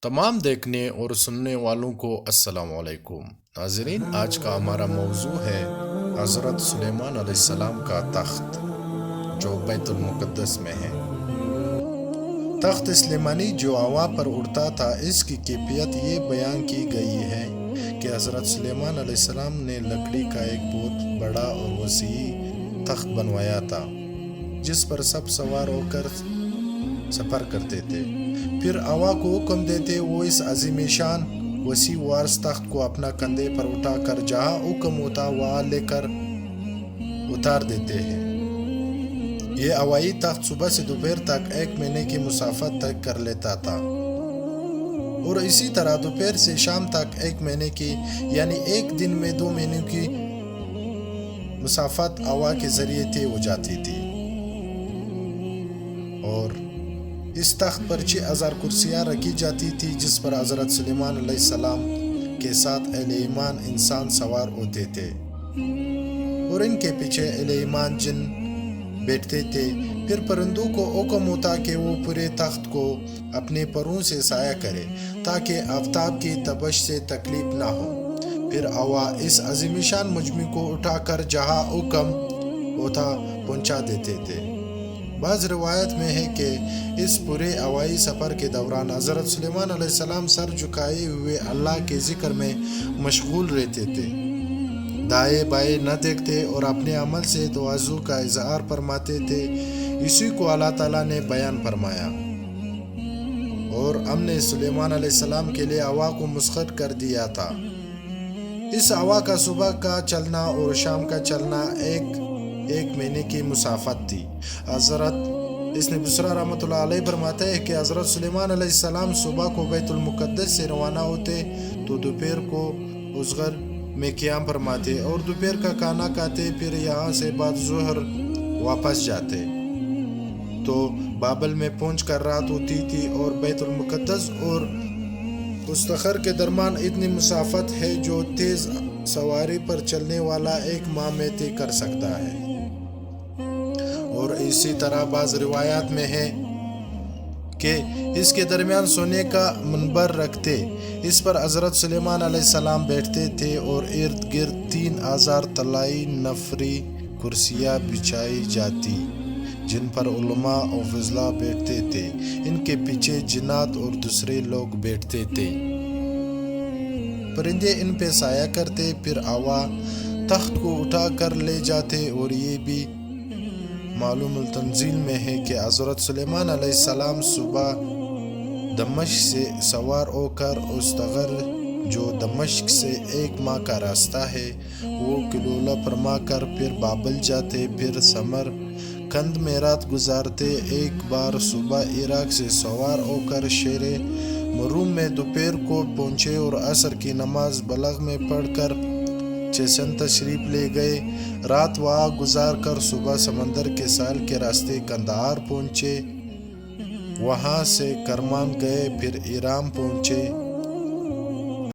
تمام دیکھنے اور سننے والوں کو السلام علیکم۔ ناظرین، آج کا ہمارا موضوع ہے حضرت سلیمان علیہ السلام کا تخت جو بیت المقدس میں ہے۔ تخت سلیمانی جو ہوا پر اڑتا تھا، اس کی کیفیت یہ بیان کی گئی ہے کہ حضرت سلیمان علیہ السلام نے لکڑی کا ایک بہت بڑا اور وسیع تخت بنوایا تھا جس پر سب سوار ہو کر سفر کرتے تھے۔ پھر ہوا کو حکم دیتے وہ اس عظیم شان وسیع وارث تخت کو اپنا کندھے پر اٹھا کر جہاں حکم ہوتا وہاں لے کر اتار دیتے ہیں۔ یہ ہوائی تخت صبح سے دوپہر تک 1 مہینے کی مسافت طے کر لیتا تھا، اور اسی طرح دوپہر سے شام تک 1 مہینے کی، یعنی ایک دن میں 2 مہینوں کی مسافت ہوا کے ذریعے طے ہو جاتی تھی۔ اور اس تخت پر 6000 کرسیاں رکھی جاتی تھی جس پر حضرت سلیمان علیہ السلام کے ساتھ اہل ایمان انسان سوار ہوتے تھے، اور ان کے پیچھے اہل ایمان جن بیٹھتے تھے۔ پھر پرندوں کو حکم ہوتا کہ وہ پورے تخت کو اپنے پروں سے سایہ کرے تاکہ آفتاب کی تپش سے تکلیف نہ ہو۔ پھر ہوا اس عظیم شان مجمع کو اٹھا کر جہاں حکم ہوتا پہنچا دیتے تھے۔ بعض روایت میں ہے کہ اس پورے ہوائی سفر کے دوران حضرت سلیمان علیہ السلام سر جھکائے ہوئے اللہ کے ذکر میں مشغول رہتے تھے، دائیں بائیں نہ دیکھتے اور اپنے عمل سے تواضع کا اظہار فرماتے تھے۔ اسی کو اللہ تعالیٰ نے بیان فرمایا، اور ہم نے سلیمان علیہ السلام کے لیے ہوا کو مسخر کر دیا تھا۔ اس ہوا کا صبح کا چلنا اور شام کا چلنا ایک مہینے کی مسافت تھی۔ حضرت ابن بصرہ رحمۃ اللہ علیہ فرماتے ہیں کہ حضرت سلیمان علیہ السلام صبح کو بیت المقدس سے روانہ ہوتے تو دوپہر کو ازغر میں قیام فرماتے اور دوپہر کا کھانا کھاتے، پھر یہاں سے بعد ظہر واپس جاتے تو بابل میں پہنچ کر رات ہوتی تھی۔ اور بیت المقدس اور مستقر کے درمیان اتنی مسافت ہے جو تیز سواری پر چلنے والا 1 ماہ میں طے کر سکتا ہے۔ اور اسی طرح بعض روایات میں ہے کہ اس کے درمیان سونے کا منبر رکھتے، اس پر حضرت سلیمان علیہ السلام بیٹھتے تھے، اور ارد گرد 3000 طلائی نفری کرسیاں بچھائی جاتی جن پر علماء و فضلاء بیٹھتے تھے۔ ان کے پیچھے جنات اور دوسرے لوگ بیٹھتے تھے۔ پرندے ان پہ سایہ کرتے، پھر ہوا تخت کو اٹھا کر لے جاتے۔ اور یہ بھی معلوم التنزیل میں ہے کہ حضرت سلیمان علیہ السلام صبح دمشق سے سوار ہو کر ازغر جو دمشق سے 1 ماہ کا راستہ ہے وہ کلولہ فرما کر پھر بابل جاتے، پھر سمر کند میں رات گزارتے۔ ایک بار صبح عراق سے سوار ہو کر شہر مروم میں دوپہر کو پہنچے اور عصر کی نماز بلغ میں پڑھ کر چیسن تشریف لے گئے۔ رات وہاں گزار کر صبح سمندر کے ساحل کے راستے قندھار پہنچے، وہاں سے کرمان گئے، پھر ایران پہنچے۔